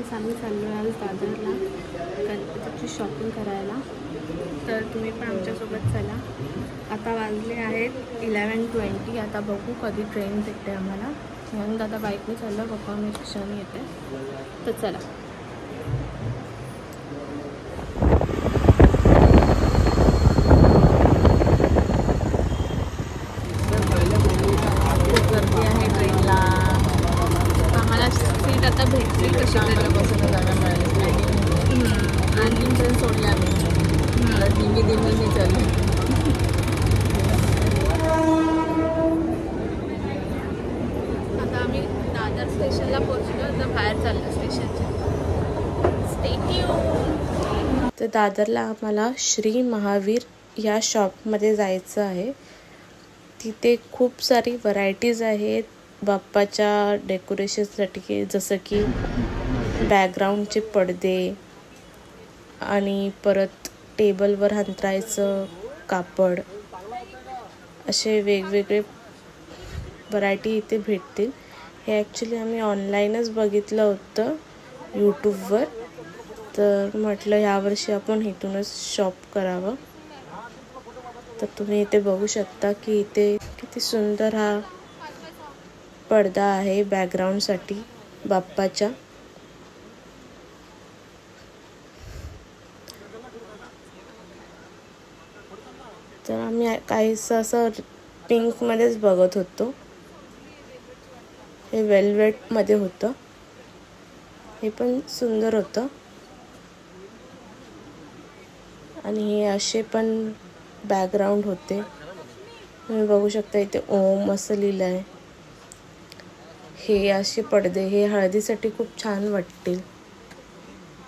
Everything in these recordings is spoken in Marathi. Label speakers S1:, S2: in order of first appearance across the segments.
S1: गाईज आम्ही चाललो आहे आज दादरला गणपतीची शॉपिंग करायला, तर तुम्ही पण आमच्यासोबत चला. आता वाजले आहेत 11:20. आता बघू कधी ट्रेन भेटते आम्हाला. म्हणून दादा बाईकने चाललं, पप्पा मी रिक्षाने येते, तर चला. गर्दी आहे ट्रेनला. आम्हाला सीट आता भेटली कशी तरी बसून जागा मिळाली आणि ट्रेन सोडली आम्ही धीमी चालू. आता आम्ही दादर स्टेशनला पोहोचलो, तर बाहेर चाललो स्टेशनच्या. तर दादरला आम्हाला श्री महावीर या शॉपमध्ये जायचं आहे. तिथे खूप सारी व्हरायटीज आहेत बाप्पाच्या डेकोरेशनसाठी, जसं की बॅकग्राऊंडचे पडदे आणि परत टेबलवर अंतरायचं कापड, असे वेगवेगळे व्हरायटी इथे भेटतील. हे ॲक्च्युली आम्ही ऑनलाईनच बघितलं होतं यूट्यूबवर, तर म्हटलं यावर्षी आपण इथूनच शॉप करावं. तर तुम्ही इथे बघू शकता की इथे किती सुंदर हा पडदा आहे बॅकग्राऊंडसाठी बाप्पाच्या. तर आम्ही काहीसं असं पिंकमध्येच बघत होतो. हे वेल्वेटमध्ये होतं, हे पण सुंदर होतं. आणि हे असे पण बॅकग्राऊंड होते, तुम्ही बघू शकता. इथे ओम असं लिहिलं आहे. हे असे पडदे हे हळदीसाठी खूप छान वाटतील.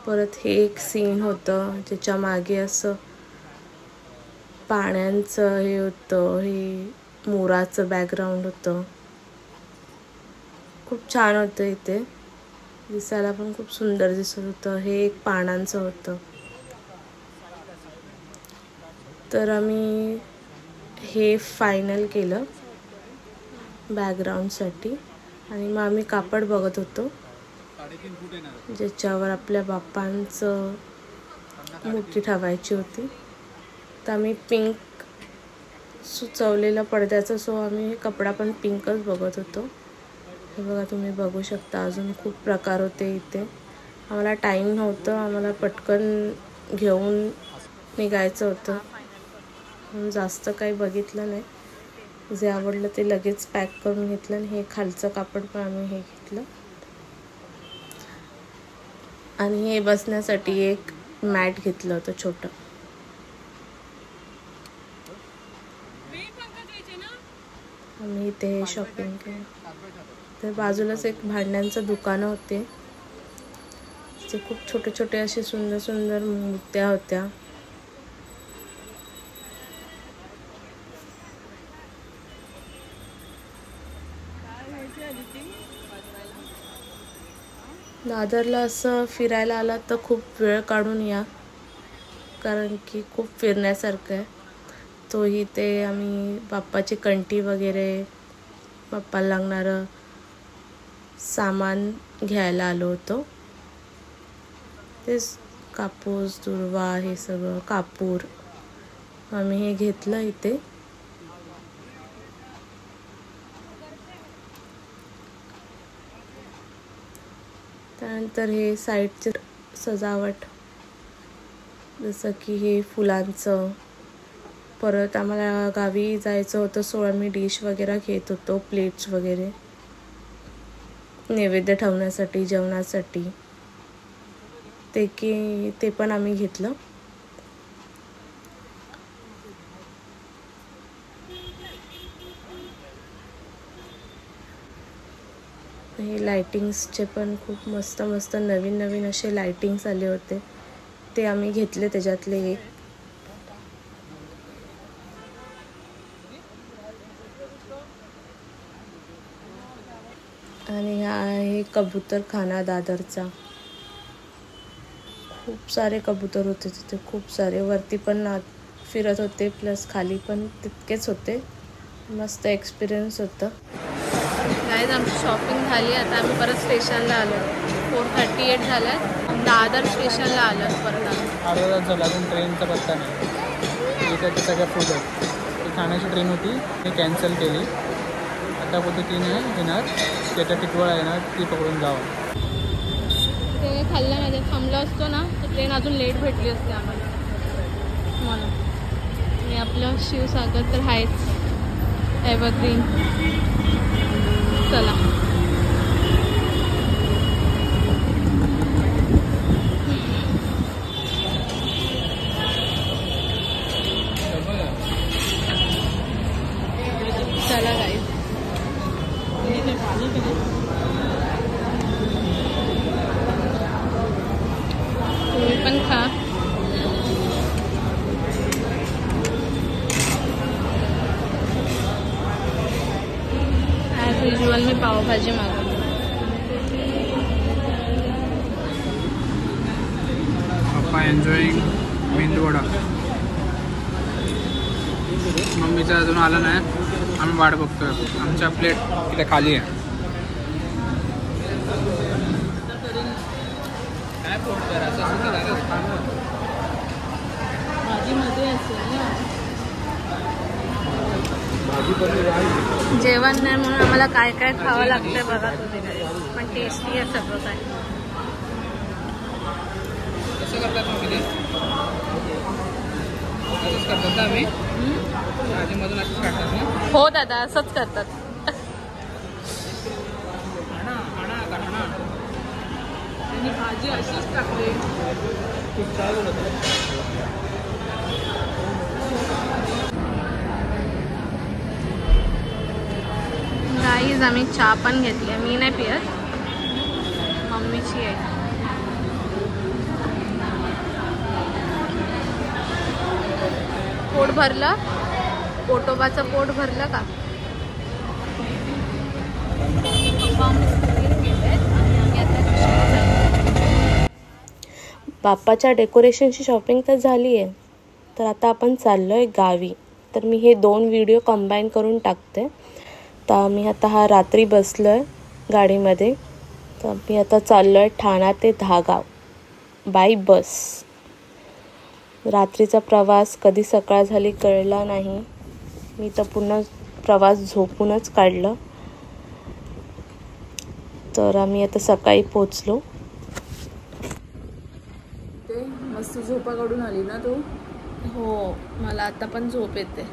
S1: परत हे एक सीन होतं ज्याच्या मागे असं पाण्याचं हे होतं, हे मोराचं बॅकग्राऊंड होतं. खूप छान होतं, इथे दिसायला पण खूप सुंदर दिसत होतं. हे एक पानांचं होतं. तर आम्ही हे फायनल केलं बॅकग्राऊंडसाठी. आणि मग आम्ही कापड बघत होतो ज्याच्यावर आपल्या बाप्पांचं मूर्ती ठेवायची होती. तर आम्ही पिंक सुचवलेलं पडद्याचं, सो आम्ही कपडा पण पिंकच बघत होतो. हे बघा, तुम्ही बघू शकता. अजून खूप प्रकार होते इथे. आम्हाला टाईम नव्हतं, आम्हाला पटकन घेऊन निघायचं होतं, म्हणून जास्त काही बघितलं नाही. जे आवडलं ते लगेच पॅक करून घेतलं. आणि हे खालचं कापड पण आम्ही हे घेतलं. आणि हे बसण्यासाठी एक मॅट घेतलं होतं छोटं. आम्ही इथे शॉपिंग केलं. तर बाजूलाच एक भांड्यांचं दुकानं होते, जे खूप छोटे छोटे असे सुंदर सुंदर मूर्त्या होत्या. दादरला असं फिरायला आला तर खूप वेळ काढून या, कारण की खूप फिरण्यासारखं आहे. तोही ते आम्ही बाप्पाची कंठी वगैरे, बाप्पाला लागणारं सामान घ्यायला आलो होतो. तेच कापूस, दुर्वा, हे सगळं कापूर आम्ही हे घेतलं इथे. त्यानंतर हे साईडचे सजावट, जसं की हे फुलांचं. परत आम्हाला गावी जायचं होतं, सो आम्ही डिश वगैरे घेत होतो, प्लेट्स वगैरे नैवेद्य ठेवण्यासाठी, जेवणासाठी. ते पण आम्ही घेतलं. हे लायटिंग्सचे पण खूप मस्त मस्त नवीन नवीन असे लायटिंग्स आले होते, ते आम्ही घेतले त्याच्यातले एक. आणि हा आहे कबूतरखाना दादरचा. खूप सारे कबूतर होते तिथे, खूप सारे. वरती पण फिरत होते, प्लस खाली पण तितकेच होते. मस्त एक्सपिरियन्स होतं. गाईज आमची शॉपिंग झाली. आता आम्ही परत स्टेशनला आलो. 4:38 झाल्यात. दादर स्टेशनला आलं परत.
S2: अर्धा तास झाला अजून ट्रेनचा पत्ता नाही. इथे सगळ्या फूड आहेत. ती ठाण्याची ट्रेन होती ती कॅन्सल केली. आता बोलतो ती नाही येणार, त्याच्या टिटवाळा येणार, ती पकडून जावं.
S1: ते खाल्ल्यामध्ये थांबलं असतो ना तर ट्रेन अजून लेट भेटली असते आम्हाला म्हणून. आणि आपलं शिवसागर तर आहेच एव्हरग्रीन. चला चला गाईस. तुम्ही पण खा. ॲज युजल मी पावभाजी मागवली.
S2: पप्पा एन्जॉईंग मेंदूवडा. मम्मीचा अजून आला नाही, आम्ही वाट बघतोय. आमच्या प्लेट इथे खाली आहे. काय पोट
S1: भाजीमध्ये असेल ना. जेवण नाही म्हणून आम्हाला काय काय खावं लागतंय बघा तुम्ही. पण टेस्टी आहे सगळं काय.
S2: कसं करतात मग ते? असंच करतात ना आम्ही भाजीमधून असंच काढतात ना?
S1: हो दादा असंच करतात.
S2: त्यांनी भाजी अशीच टाकली.
S1: गाईज आम्ही चहा पण घेतली. मी नाही पियत, मम्मीची आहे. पोट भरलं? पोटोबाचं पोट भरलं का? बाप्पाच्या डेकोरेशनची शॉपिंग तर झाली आहे. तर आता आपण चाललो आहे गावी. तर मी हे 2 व्हिडिओ कंबाईन करून टाकते. तर मी आता हा रात्री बसलो आहे गाडीमध्ये. तर मी आता चाललो आहे ठाणा ते धागाव बाय बस. रात्रीचा प्रवास कधी सकाळ झाली कळला नाही. मी तर पूर्ण प्रवास झोपूनच काढलं. तर आम्ही आता सकाळी पोचलो.
S3: ते मस्त झोपा काढून आली ना तू.
S1: हो मला आता पण झोप येते.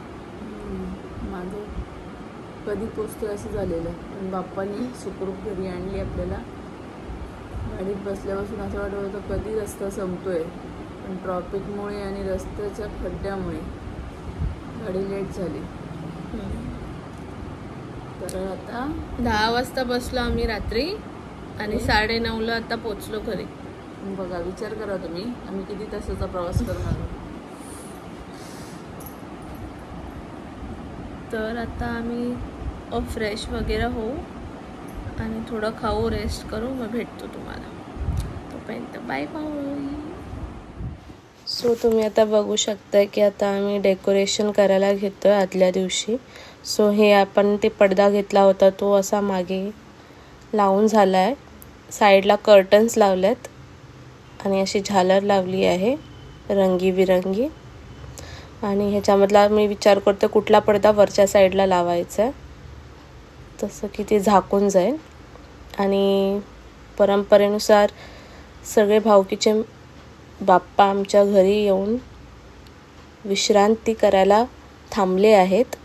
S3: माझं कधी पोचतोय असं झालेलं. पण बाप्पाने सुखरूप घरी आणली आपल्याला. गाडीत बसल्यापासून असं वाटत होतं कधी रस्ता संपतोय. पण ट्रॉफिकमुळे आणि रस्त्याच्या खड्ड्यामुळे गाडी लेट झाली. तर आता
S1: 10 वाजता बसलो आम्ही रात्री आणि 9:30ला आता पोचलो घरी.
S3: बघा विचार करा तुम्ही आम्ही किती तासाचा प्रवास करणार आहोत.
S1: तर आता आम्ही फ्रेश वगैरे होऊ आणि थोडं खाऊ, रेस्ट करू, मग भेटतो तुम्हाला. तोपर्यंत बाय बाय. सो तुम्ही आता बघू शकता की आता आम्ही डेकोरेशन करायला घेतो आहे आदल्या दिवशी. सो हे आपण ते पडदा घेतला होता तो असा मागे लावून झाला आहे. साईडला कर्टन्स लावल्यात आणि अशी झालर लावली आहे रंगीबिरंगी. आणि ह्याच्यामधला मी विचार करतो कुठला पडदा वरच्या साईडला लावायचा आहे तसं की ते झाकून जाईल. आणि परंपरेनुसार सगळे भावकीचे बाप्पा आमच्या घरी येऊन विश्रांती करायला थांबले आहेत.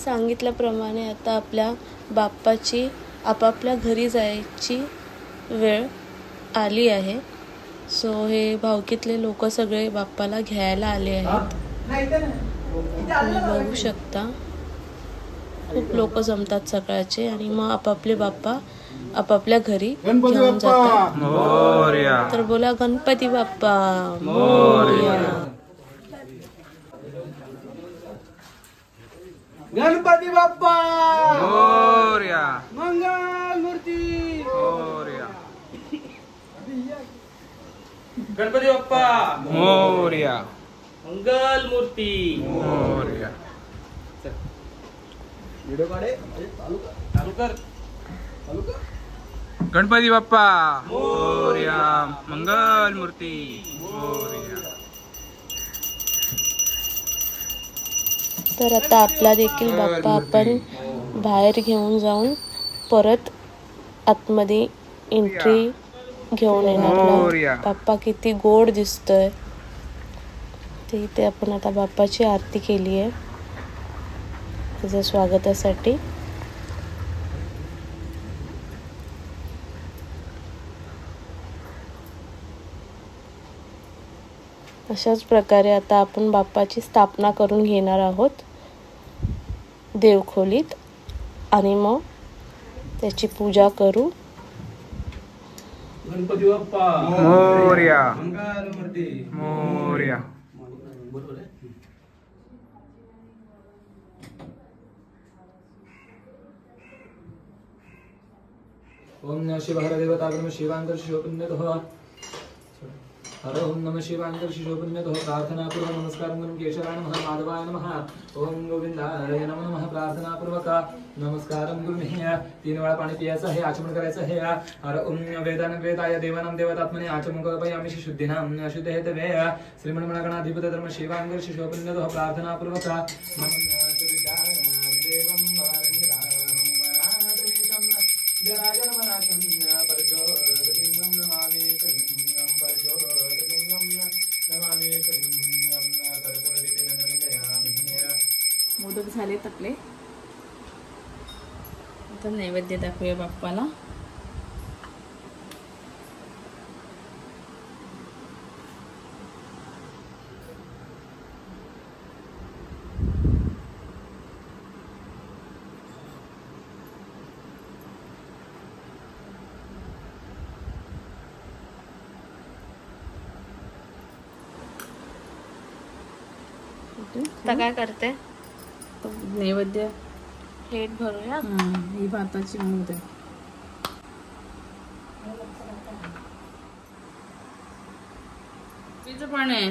S1: सांगितल्याप्रमाणे आता आपल्या बाप्पाची आपापल्या घरी जायची वेळ आली आहे. सो हे भावकीतले लोक सगळे बाप्पाला घ्यायला आले आहेत. तुम्ही बघू शकता खूप लोक जमतात सकाळचे आणि मग आपापले बाप्पा आपापल्या घरी घेऊन जातात. तर बोला गणपती बाप्पा मोरया.
S4: गणपती बाप्पा
S2: मोरया.
S4: मंगल मूर्ती
S2: मोरया.
S4: गणपती बाप्पा
S2: मोरया.
S4: मंगल मूर्ती
S2: मोरया.
S4: व्हिडिओ काढे चालू कर.
S2: गणपती बाप्पा मोरया, मंगल मूर्ती मोरया.
S1: तर आता आपला देखील बाप्पा आपण बाहेर घेऊन जाऊन परत आतमध्ये एंट्री घेऊन येणार आहोत. बाप्पा किती गोड दिसतोय. ते इथे आपण आता बाप्पाची आरती केली आहे त्याच्या स्वागतासाठी. अशाच प्रकारे आता आपण बाप्पाची स्थापना करून घेणार आहोत देवखोलीत आणि मग त्याची पूजा करू.
S4: गणपती बाप्पा
S2: मोरया,
S4: मंगल मूर्ती
S2: मोरया.
S4: बरोबर आहे.
S5: ओम नमः शिवाय देवतागम शिवांतर शिवपुण्यतः हर ओम नमः शिवांतर शिवपुण्यतः प्रार्थना पूर्वक नमस्कार करून केशवाय नमः माधवाय नमः ओम गोविंदाय नमः प्रार्थना पूर्वक नमस्कार गुरुमेह. 3 वेळा पाणी पियाचं आहे, आचमन करायचं आहे. हर ओम वेदान वेदाय देवानां देवतात्मने आचमन कल्पयामि शुद्धीनां अशुद्ध हेतवे श्रीमन्मणगणाधिपत धर्म शिवांतर शिवपुण्यतः प्रार्थना पूर्वक
S3: मोदक झालेत आपले. आता नैवेद्य दाखवूया बाप्पाला.
S1: आता काय करते?
S3: तो नैवेद्य
S1: प्लेट भरूया.
S3: ही भाताची मोदक. तिचं पण आहे.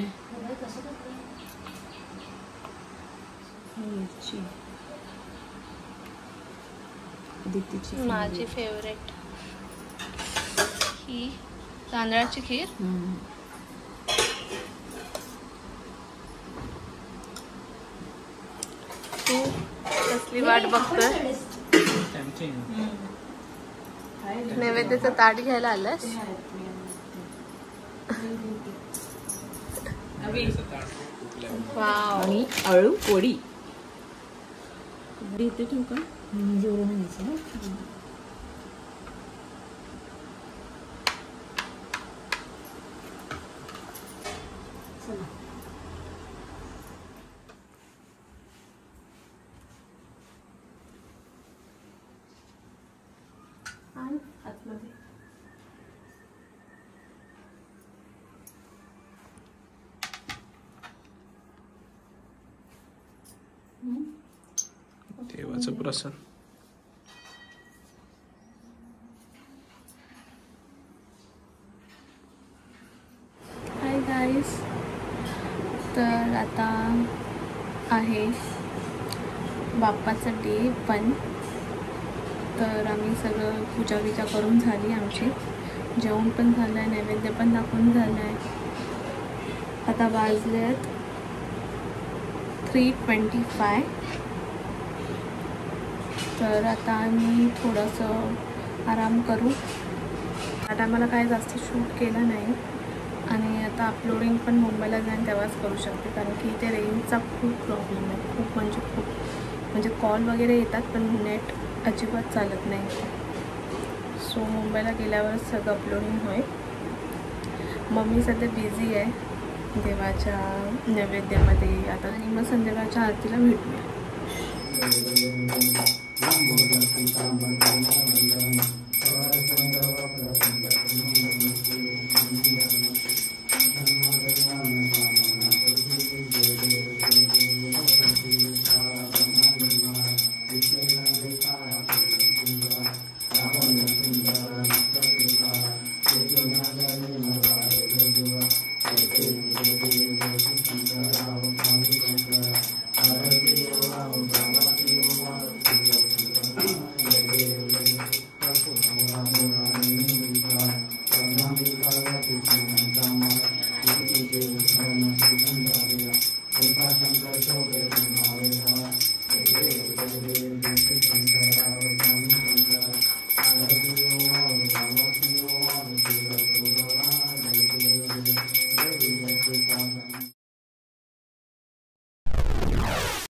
S3: मिरची दितीची
S1: माझी फेवरेट ही तांदळाची खीर. तू कसली वाट बघतोय? नैवेद्याचं ताट घ्यायला आलास? वाव.
S3: आणि अळू पोळी इथे ठेवू का? जोर नाही.
S2: देवाचं प्रसन्न.
S1: Hi guys. तर आता आहे बाप्पाचं डे 1. तर आम्ही सगळं पूजा करून झाली आमची. जेवण पण झालं आहे, नैवेद्य पण दाखवून झालं आहे. आता वाजले आहेत 3:25. तर आता आम्ही थोडंसं आराम करू. त्या टायमाला काय जास्त शूट केलं नाही आणि आता अपलोडिंग पण मुंबईला जाईन तेव्हाच करू शकते, कारण की इथे रेंजचा खूप प्रॉब्लेम आहे. खूप म्हणजे कॉल वगैरे येतात पण नेट अजिबात चालत नाही. सो मुंबईला गेल्यावरच सगळं अपलोडिंग होईल. मम्मी सध्या बिझी आहे देवाच्या नैवेद्यामध्ये आता, आणि मग संध्याकाळच्या आरतीला भेटूया.